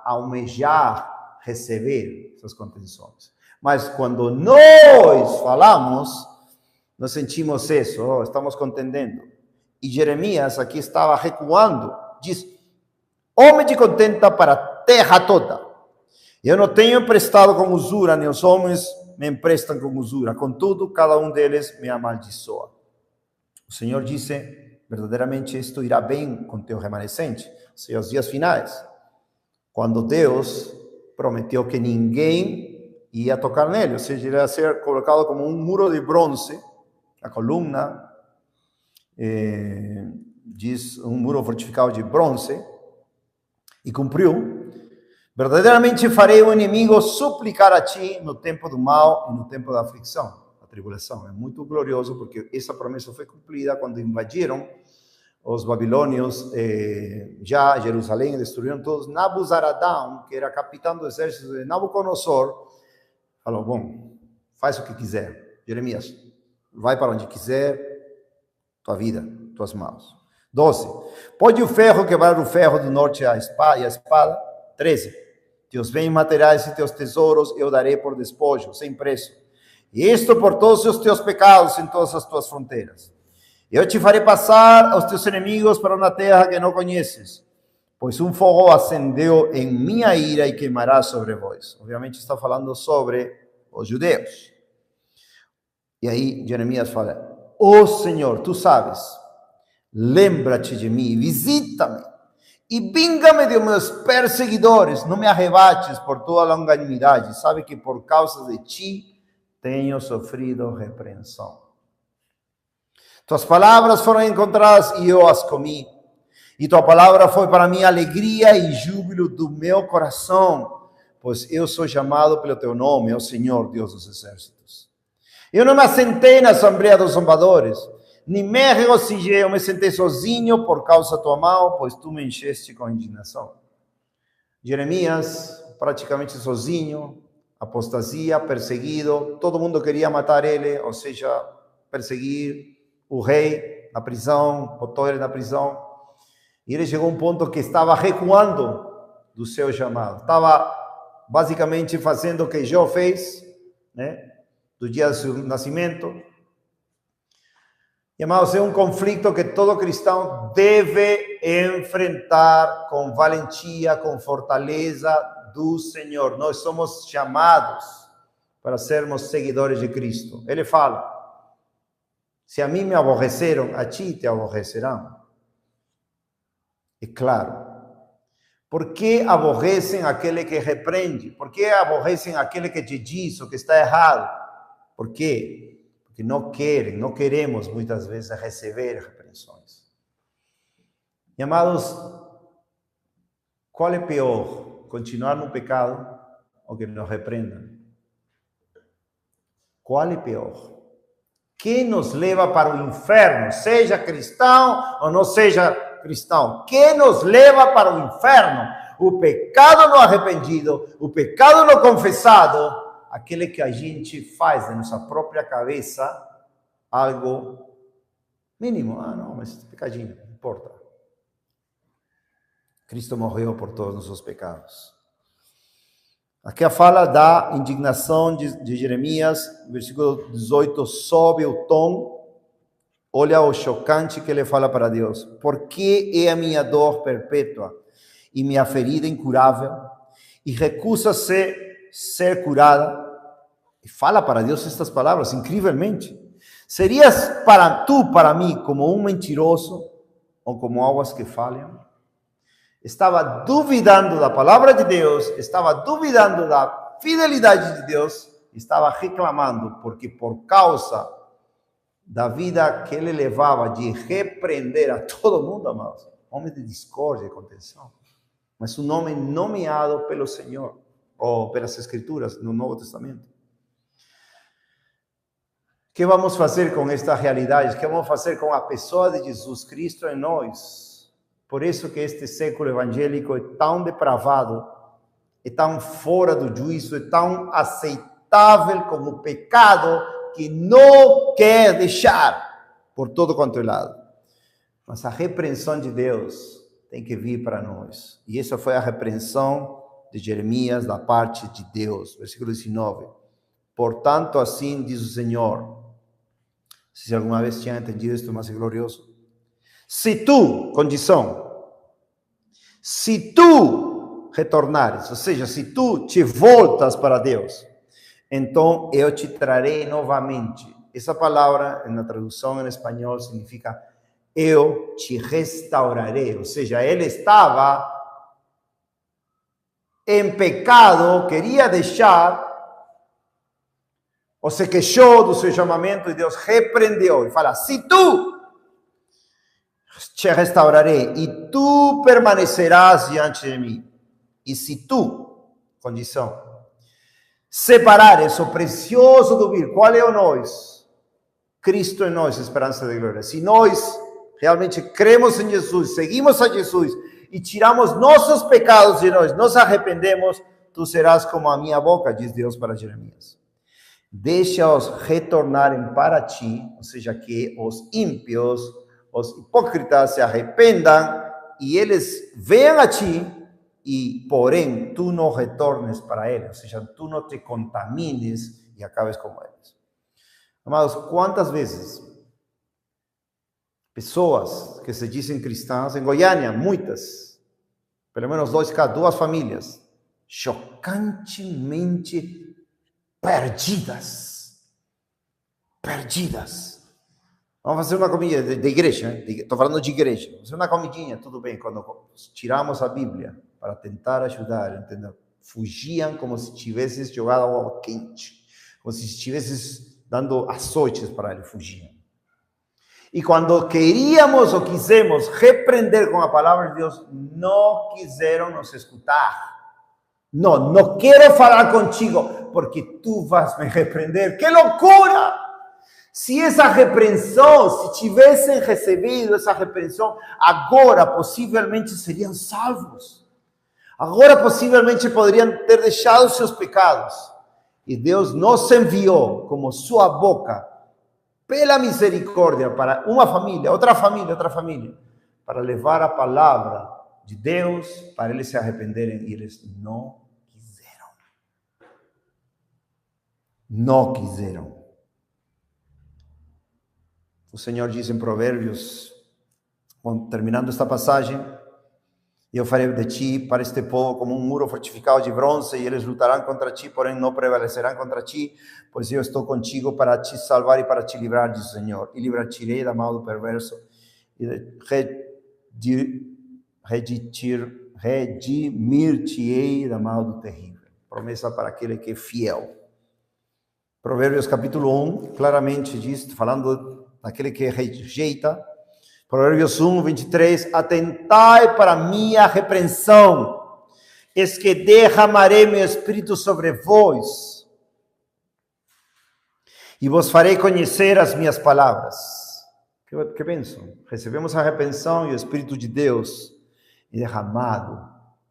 almejar receber essas contenções. Mas quando nós falamos, nós sentimos isso, estamos contendendo. E Jeremias aqui estava recuando. Diz, homem de contenta para a terra toda. Eu não tenho emprestado com usura, nem os homens me emprestam com usura. Contudo, cada um deles me amaldiçoa. O Senhor disse, verdadeiramente isto irá bem com teu remanescente, ou seja, os dias finais, quando Deus prometeu que ninguém ia tocar nele, ou seja, ele ia ser colocado como um muro de bronze, a coluna, diz um muro fortificado de bronze, e cumpriu. Verdadeiramente farei o inimigo suplicar a ti no tempo do mal e no tempo da aflição, da tribulação. É muito glorioso porque essa promessa foi cumprida quando invadiram os babilônios já Jerusalém, destruíram todos. Nabuzaradão, que era capitão do exército de Nabucodonosor, falou, bom, faz o que quiser. Jeremias, vai para onde quiser, tua vida, tuas mãos. 12. Pode o ferro quebrar o ferro do norte e a espada. 13. Teus bens materiais e teus tesouros eu darei por despojo, sem preço. E isto por todos os teus pecados em todas as tuas fronteiras. Eu te farei passar aos teus inimigos para uma terra que não conheces, pois um fogo acendeu em minha ira e queimará sobre vós. Obviamente está falando sobre os judeus. E aí Jeremias fala, Senhor, tu sabes, lembra-te de mim, visita-me e vinga-me de meus perseguidores, não me arrebates por tua longanimidade, sabe que por causa de ti tenho sofrido repreensão. Tuas palavras foram encontradas e eu as comi, e tua palavra foi para mim alegria e júbilo do meu coração, pois eu sou chamado pelo teu nome, ó Senhor, Deus dos exércitos. Eu não me assentei na assembleia dos zombadores, nem me regozijei, eu me sentei sozinho por causa da tua mão, pois tu me encheste com indignação. Jeremias, praticamente sozinho, apostasia, perseguido, todo mundo queria matar ele, ou seja, perseguir o rei na prisão, botou ele na prisão, e ele chegou a um ponto que estava recuando do seu chamado, estava basicamente fazendo o que Jó fez, né, do dia do seu nascimento. E, amados, é um conflito que todo cristão deve enfrentar com valentia, com fortaleza do Senhor. Nós somos chamados para sermos seguidores de Cristo. Ele fala, se a mim me aborreceram, a ti te aborrecerão. É claro. Por que aborrecem aquele que repreende? Por que aborrecem aquele que te diz o que está errado? Por quê? Porque não queremos muitas vezes receber repreensões. E, amados, qual é pior? Continuar no pecado ou que nos repreendam? Qual é pior? Quem nos leva para o inferno, seja cristão ou não seja cristão? Quem nos leva para o inferno? O pecado não arrependido, o pecado não confessado, aquele que a gente faz de nossa própria cabeça algo mínimo. Ah, não, mas pecadinho, não importa. Cristo morreu por todos os nossos pecados. Aqui a fala da indignação de Jeremias, versículo 18, sobe o tom, olha o chocante que ele fala para Deus. Por que é a minha dor perpétua e minha ferida incurável e recusa-se ser curada? E fala para Deus estas palavras, incrivelmente. Serias para mim, como um mentiroso ou como águas que falham? Estava duvidando da palavra de Deus, estava duvidando da fidelidade de Deus, estava reclamando, porque por causa da vida que ele levava de repreender a todo mundo, amados, homem de discórdia e contenção, mas um homem nomeado pelo Senhor, ou pelas Escrituras no Novo Testamento. O que vamos fazer com esta realidade? O que vamos fazer com a pessoa de Jesus Cristo em nós? Por isso que este século evangélico é tão depravado, é tão fora do juízo, é tão aceitável como o pecado que não quer deixar por todo quanto é lado. Mas a repreensão de Deus tem que vir para nós. E essa foi a repreensão de Jeremias da parte de Deus. Versículo 19. Portanto, assim diz o Senhor. Se alguma vez tinha entendido isto, mas é glorioso. Se tu, condição, se tu retornares, ou seja, se tu te voltas para Deus, então eu te trarei novamente. Essa palavra, na tradução em espanhol, significa eu te restaurarei. Ou seja, ele estava em pecado, queria deixar, ou se queixou do seu chamamento e Deus repreendeu. E fala, se tu te restaurarei e tu permanecerás diante de mim. E se tu, condição, separares o precioso do vil, qual é o nós? Cristo em nós, esperança de glória. Se nós realmente cremos em Jesus, seguimos a Jesus e tiramos nossos pecados de nós, nos arrependemos, tu serás como a minha boca, diz Deus para Jeremias. Deixa-os retornarem para ti, ou seja, que os ímpios, os hipócritas se arrependam e eles venham a ti, e porém tu não retornes para eles, ou seja, tu não te contamines e acabes como eles. Amados, quantas vezes pessoas que se dizem cristãs, em Goiânia, muitas, pelo menos duas famílias, chocantemente perdidas. Vamos fazer uma comida de igreja, estou falando de igreja. Vamos fazer uma comidinha, tudo bem, quando tiramos a Bíblia para tentar ajudar, entendeu? Fugiam como se tivesses jogado água quente, como se estivesses dando açoites para ele, fugiam. E quando queríamos ou quisemos repreender com a palavra de Deus, não quiseram nos escutar. Não quero falar contigo, porque tu vas me repreender. ¡Qué loucura! Se essa repreensão, se tivessem recebido essa repreensão, agora possivelmente seriam salvos. Agora possivelmente poderiam ter deixado seus pecados. E Deus nos enviou como sua boca, pela misericórdia, para uma família, outra família, para levar a palavra de Deus, para eles se arrependerem, e eles não quiseram. Não quiseram. O Senhor diz em Provérbios, terminando esta passagem, eu farei de ti para este povo como um muro fortificado de bronze, e eles lutarão contra ti, porém não prevalecerão contra ti, pois eu estou contigo para te salvar e para te livrar, diz o Senhor. E livrar-te-ei da mão do perverso, e redimir-te-ei da mão do terrível. Promessa para aquele que é fiel. Provérbios capítulo 1, claramente diz, falando daquele que rejeita. Provérbios 1, 23, atentai para minha repreensão, eis que derramarei meu espírito sobre vós, e vos farei conhecer as minhas palavras. Que bênção! Recebemos a repreensão e o Espírito de Deus é derramado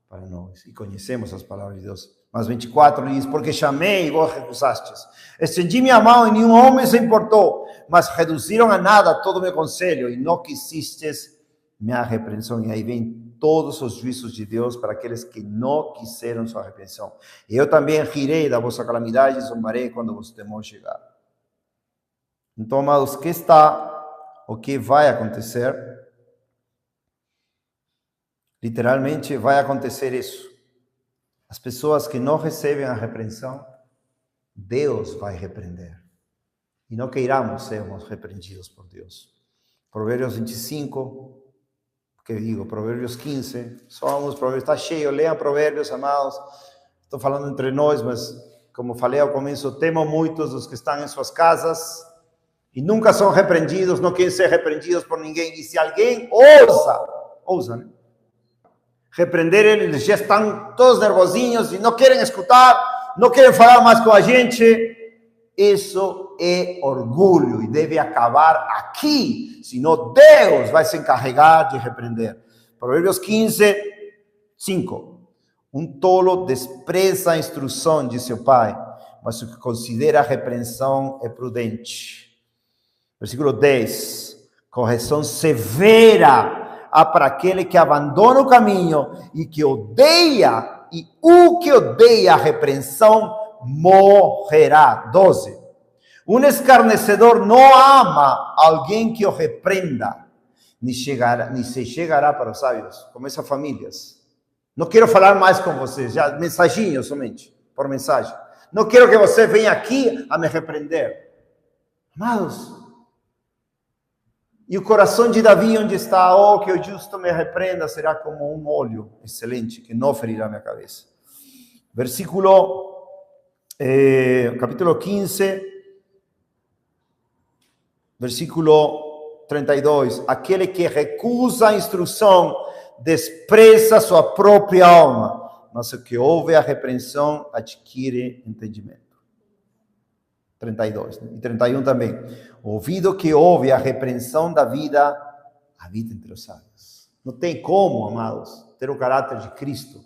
para nós, e conhecemos as palavras de Deus. Mas 24 diz, porque chamei e vós recusastes. Estendi minha mão e nenhum homem se importou, mas reduziram a nada todo o meu conselho e não quisistes minha repreensão. E aí vem todos os juízos de Deus para aqueles que não quiseram sua repreensão. E eu também rirei da vossa calamidade e zombarei quando vosso temor chegar. Então, amados, o que vai acontecer? Literalmente vai acontecer isso. As pessoas que não recebem a repreensão, Deus vai repreender. E não queiramos sermos repreendidos por Deus. Provérbios 25, que digo, Provérbios 15, somos Provérbios, está cheio, leiam Provérbios, amados. Estou falando entre nós, mas como falei ao começo, temo muitos dos que estão em suas casas e nunca são repreendidos, não querem ser repreendidos por ninguém. E se alguém ousa, né? Repreender, eles já estão todos nervosinhos e não querem escutar, não querem falar mais com a gente. Isso é orgulho e deve acabar aqui, senão Deus vai se encarregar de repreender. Provérbios 15, 5. Um tolo despreza a instrução de seu pai, mas o que considera a repreensão é prudente. Versículo 10. Correção severa há para aquele que abandona o caminho e que odeia, e o que odeia a repreensão morrerá. 12. Um escarnecedor não ama alguém que o repreenda, nem se chegará para os sábios. Começa famílias. Não quero falar mais com vocês, já mensaginho somente, por mensagem. Não quero que você venha aqui a me repreender. Amados, e o coração de Davi onde está? Oh, que o justo me repreenda, será como um óleo excelente, que não ferirá minha cabeça. Capítulo 15, versículo 32. Aquele que recusa a instrução despreza sua própria alma, mas o que ouve a repreensão adquire entendimento. 32, né? E 31 também. O ouvido que ouve a repreensão da vida, habita entre os sábios. Não tem como, amados, ter o caráter de Cristo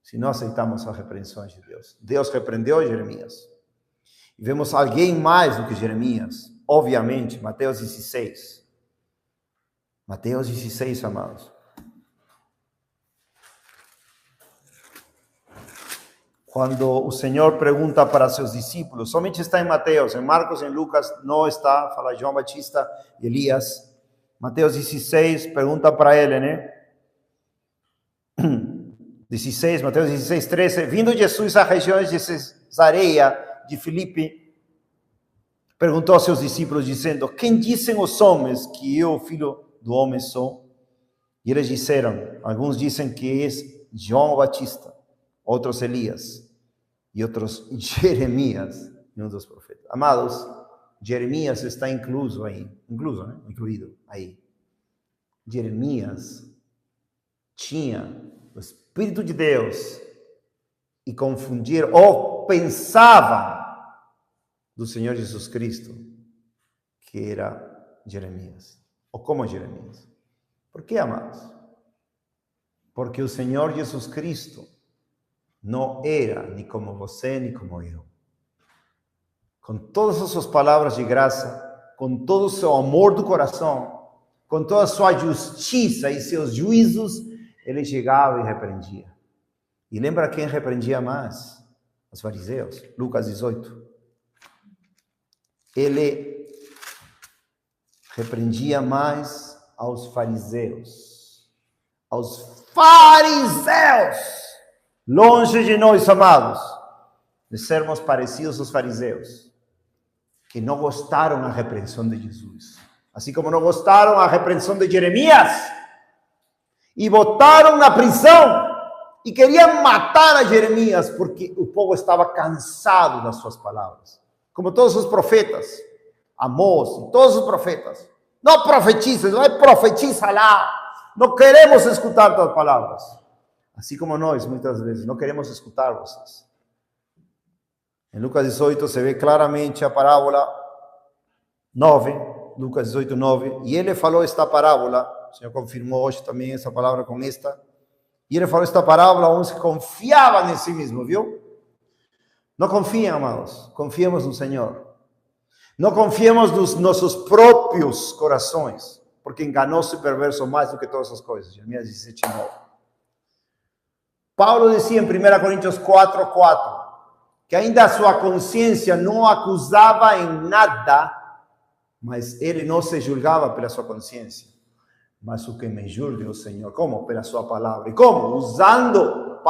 se não aceitamos as repreensões de Deus. Deus repreendeu Jeremias. E vemos alguém mais do que Jeremias, obviamente, Mateus 16. Mateus 16, amados. Quando o Senhor pergunta para seus discípulos, somente está em Mateus, em Marcos, em Lucas, não está, fala João Batista e Elias. Mateus 16, pergunta para ele, né? 16, Mateus 16, 13. Vindo Jesus às regiões de Cesareia de Filipe, perguntou aos seus discípulos, dizendo: quem dizem os homens que eu, filho do homem, sou? E eles disseram, alguns dizem que és João Batista, outros Elias, e outros Jeremias, e um dos profetas. Amados, Jeremias está incluído aí. Jeremias tinha o Espírito de Deus e confundir, ou pensava do Senhor Jesus Cristo, que era Jeremias, ou como Jeremias. Por que, amados? Porque o Senhor Jesus Cristo não era nem como você, nem como eu. Com todas as suas palavras de graça, com todo o seu amor do coração, com toda a sua justiça e seus juízos, ele chegava e repreendia. E lembra quem repreendia mais? Os fariseus. Lucas 18. Ele repreendia mais aos fariseus. Aos fariseus! Longe de nós, amados, de sermos parecidos aos fariseus, que não gostaram da repreensão de Jesus. Assim como não gostaram da repreensão de Jeremias, e botaram na prisão, e queriam matar a Jeremias, porque o povo estava cansado das suas palavras. Como todos os profetas, Amós e todos os profetas. Não profetiza, não é profetiza lá. Não queremos escutar tuas palavras. Assim como nós, muitas vezes, não queremos escutar vocês. Em Lucas 18, se vê claramente a parábola 9, Lucas 18, 9. E ele falou esta parábola, o Senhor confirmou hoje também essa palavra com esta. E ele falou esta parábola onde confiavam em si mesmo, viu? Não confiem, amados, confiemos no Senhor. Não confiemos nos nossos próprios corações, porque enganoso e perverso mais do que todas as coisas. Jeremias 17, 9. Paulo dizia em 1 Coríntios 4, 4, que ainda a sua consciência não acusava em nada, mas ele não se julgava pela sua consciência. Mas o que me julga é o Senhor. Como? Pela sua palavra. E como? Usando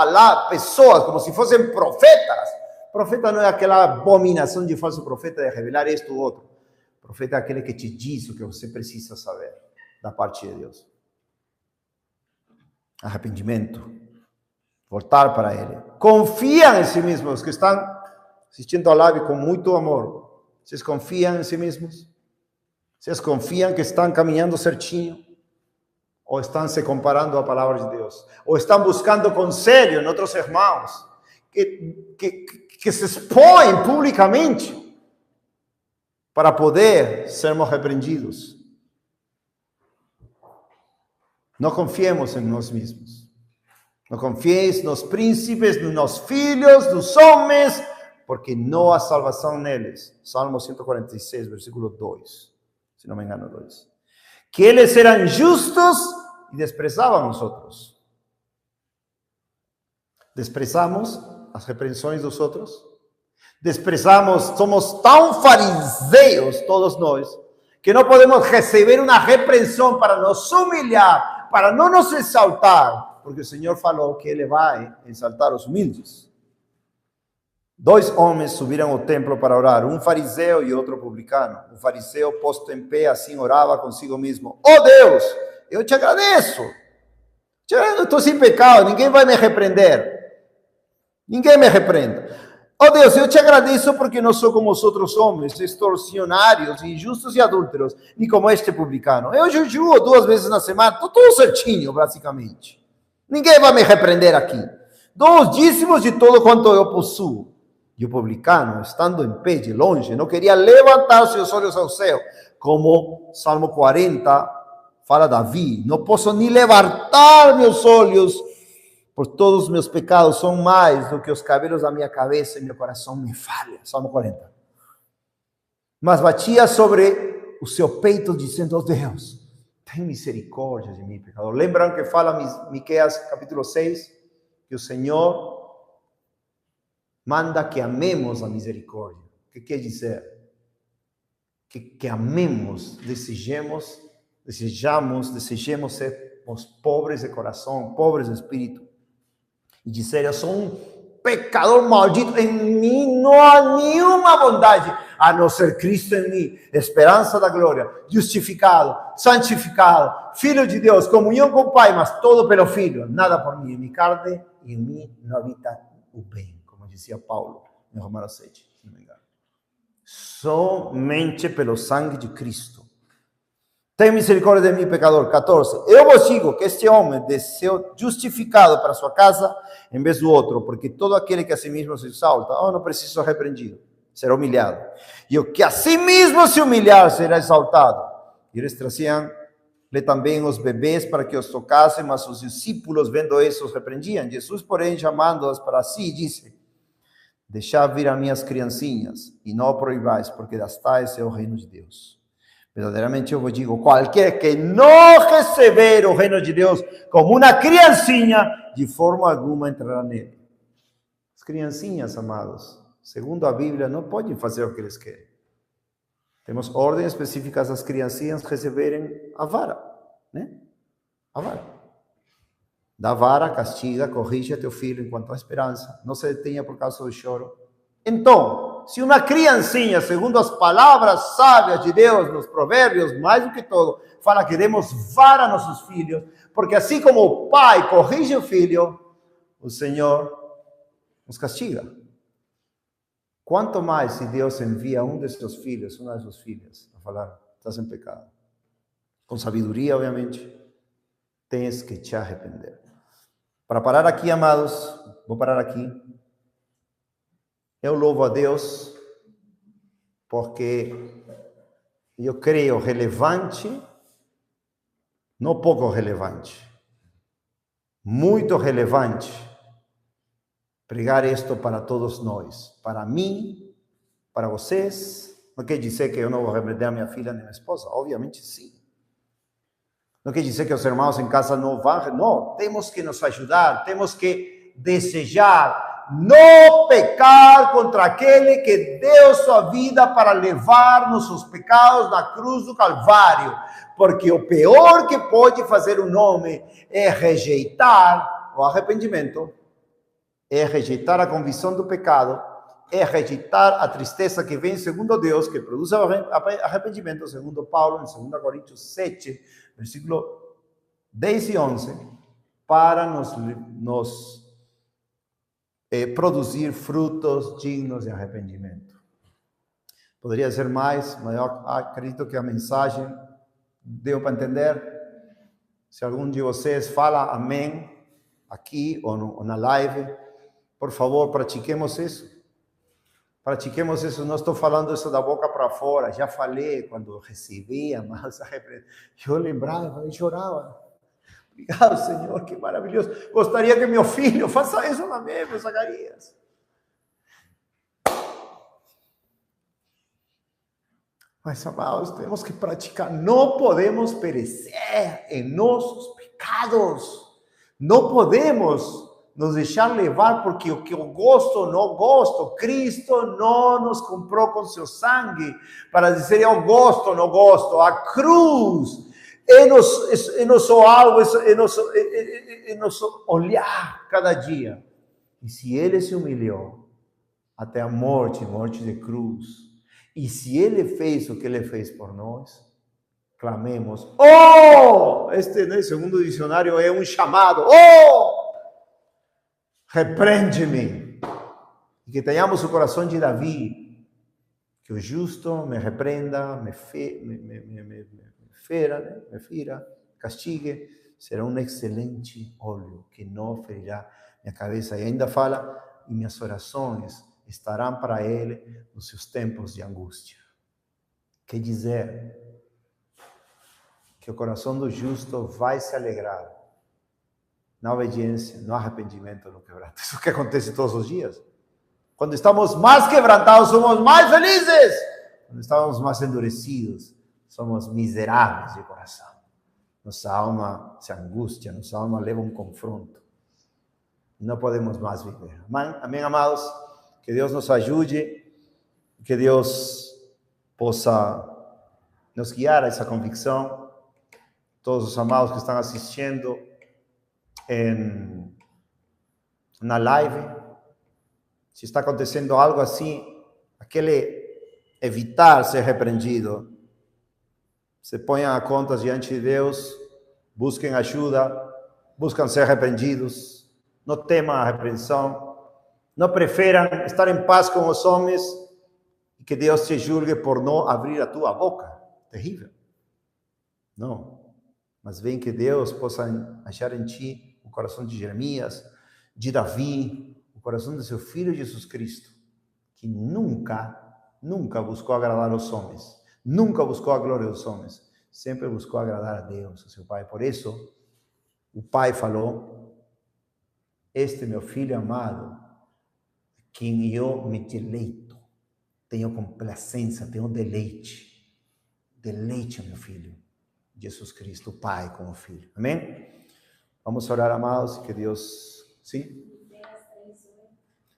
pessoas como se fossem profetas. Profeta não é aquela abominação de falso profeta de revelar isto ou outro. Profeta é aquele que te diz o que você precisa saber da parte de Deus. Arrependimento. Voltar para Ele. Confiam em si mesmos, que estão assistindo ao live com muito amor. Vocês confiam em si mesmos? Vocês confiam que estão caminhando certinho? Ou estão se comparando à palavra de Deus? Ou estão buscando conselho em outros irmãos que se expõem publicamente para poder sermos repreendidos? Não confiemos em nós mesmos. Não confieis nos príncipes, nos filhos dos homens, porque não há salvação neles. Salmo 146, versículo 2. Se não me engano, 2. Que eles eram justos e desprezavam os outros. Desprezamos as repreensões dos outros. Desprezamos, somos tão fariseus todos nós, que não podemos receber uma repreensão para nos humilhar, para não nos exaltar, porque o Senhor falou que Ele vai exaltar os humildes. 2 homens subiram ao templo para orar, um fariseu e outro publicano. O fariseu, posto em pé, assim orava consigo mesmo: oh Deus, eu te agradeço. Eu estou sem pecado, ninguém vai me repreender. Ninguém me repreende. Oh Deus, eu te agradeço porque não sou como os outros homens, extorsionários, injustos e adúlteros, nem como este publicano. Eu jejuo 2 vezes na semana, estou tudo certinho, basicamente. Ninguém vai me repreender aqui. Dou os dízimos de todo quanto eu possuo. E o publicano, estando em pé de longe, não queria levantar seus olhos ao céu, como Salmo 40 fala Davi: não posso nem levantar meus olhos, por todos os meus pecados são mais do que os cabelos da minha cabeça e meu coração me falha. Salmo 40. Mas batia sobre o seu peito, dizendo: oh Deus, tem misericórdia de mim, pecador. Lembram que fala Miqueias capítulo 6, que o Senhor manda que amemos a misericórdia. O que quer dizer? Que amemos, desejemos sermos pobres de coração, pobres de espírito. E dizer: eu sou um pecador maldito, em mim não há nenhuma bondade, a não ser Cristo em mim, esperança da glória, justificado, santificado, filho de Deus, comunhão com o Pai, mas todo pelo Filho, nada por mim, em minha carne e em mim não habita o bem, como dizia Paulo em Romanos 7, se não me engano. Somente pelo sangue de Cristo. Tem misericórdia de mim, pecador. 14. Eu vos digo que este homem desceu justificado para sua casa em vez do outro, porque todo aquele que a si mesmo se exalta, não precisa ser repreendido, será humilhado. E o que a si mesmo se humilhar será exaltado. E eles traziam-lhe também os bebês para que os tocassem, mas os discípulos, vendo isso, os repreendiam. Jesus, porém, chamando-os para si, disse: deixai vir as minhas criancinhas, e não o proibais, porque das tais é o reino de Deus. Verdadeiramente eu vos digo, qualquer que não receber o reino de Deus como uma criancinha, de forma alguma entrará nele. As criancinhas, amados, segundo a Bíblia, não podem fazer o que eles querem. Temos ordens específicas das criancinhas receberem a vara, né? A vara. Da vara, castiga, corrige a teu filho enquanto há esperança. Não se detenha por causa do choro. Então, se uma criancinha, segundo as palavras sábias de Deus, nos provérbios, mais do que todo, fala que demos vara a nossos filhos, porque assim como o pai corrige o filho, o Senhor nos castiga. Quanto mais se Deus envia um de seus filhos, uma de suas filhas, a falar: estás em pecado. Com sabedoria, obviamente, tens que te arrepender. Para parar aqui, amados, vou parar aqui. Eu louvo a Deus porque eu creio relevante, não pouco relevante, muito relevante, pregar isto para todos nós, para mim, para vocês. Não quer dizer que eu não vou repreender a minha filha nem a minha esposa, obviamente sim. Não quer dizer que os irmãos em casa não vão, não, temos que nos ajudar, temos que desejar não pecar contra aquele que deu sua vida para levar nossos pecados na cruz do Calvário, porque o pior que pode fazer um homem é rejeitar o arrependimento, é rejeitar a convicção do pecado, é rejeitar a tristeza que vem segundo Deus, que produz arrependimento, segundo Paulo, em 2 Coríntios 7, versículo 10 e 11, para nos produzir frutos dignos de arrependimento. Poderia ser mais, mas eu acredito que a mensagem deu para entender. Se algum de vocês fala amém, aqui ou na live, por favor, pratiquemos isso. Pratiquemos isso. Não estou falando isso da boca para fora. Já falei quando recebia, mas eu lembrava e chorava. Obrigado, Senhor, que maravilhoso. Gostaria que meu filho faça isso também, meu Zacarias. Mas, amados, temos que praticar. Não podemos perecer em nossos pecados. Não podemos nos deixar levar porque o que eu gosto ou não gosto. Cristo não nos comprou com seu sangue para dizer eu gosto ou não gosto. A cruz é nosso alvo, é nosso olhar cada dia. E se ele se humilhou até a morte de cruz, e se ele fez o que ele fez por nós, clamemos, oh! Este, segundo dicionário, é um chamado, oh! Repreende-me. E que tenhamos o coração de Davi, que o justo me repreenda, me fira, castigue, será um excelente óleo que não ferirá minha cabeça. E ainda fala, e minhas orações estarão para ele nos seus tempos de angústia. Quer dizer que o coração do justo vai se alegrar na obediência, no arrependimento, no quebranto. Isso que acontece todos os dias. Quando estamos mais quebrantados, somos mais felizes. Quando estamos mais endurecidos, somos miseráveis de coração. Nossa alma se angustia, nossa alma leva um confronto. Não podemos mais viver. Amém, amados? Que Deus nos ajude, que Deus possa nos guiar a essa convicção. Todos os amados que estão assistindo na live, se está acontecendo algo assim, aquele evitar ser repreendido, se ponham a contas diante de Deus, busquem ajuda, buscam ser repreendidos, não temam a repreensão, não prefiram estar em paz com os homens e que Deus te julgue por não abrir a tua boca. Terrível. Não. Mas vem que Deus possa achar em ti o coração de Jeremias, de Davi, o coração do seu Filho Jesus Cristo, que nunca buscou agradar os homens, nunca buscou a glória dos homens, sempre buscou agradar a Deus, a seu Pai. Por isso, o Pai falou, este meu Filho amado, quem eu me deleito, tenho complacência, tenho deleite, meu Filho, Jesus Cristo, o Pai com o Filho. Amém? Vamos orar, amados, que Deus... Sim?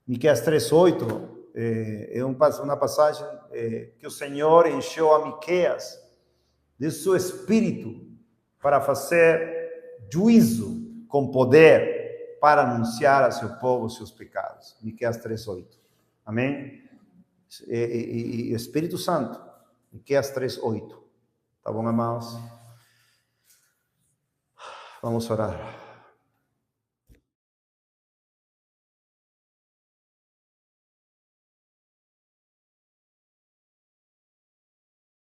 Miqueias 3:8 é uma passagem que o Senhor encheu a Miqueias de seu espírito para fazer juízo com poder para anunciar a seu povo os seus pecados. Miqueias 3:8. Amém? E Espírito Santo, Miqueias 3:8. Tá bom, amados? Vamos orar.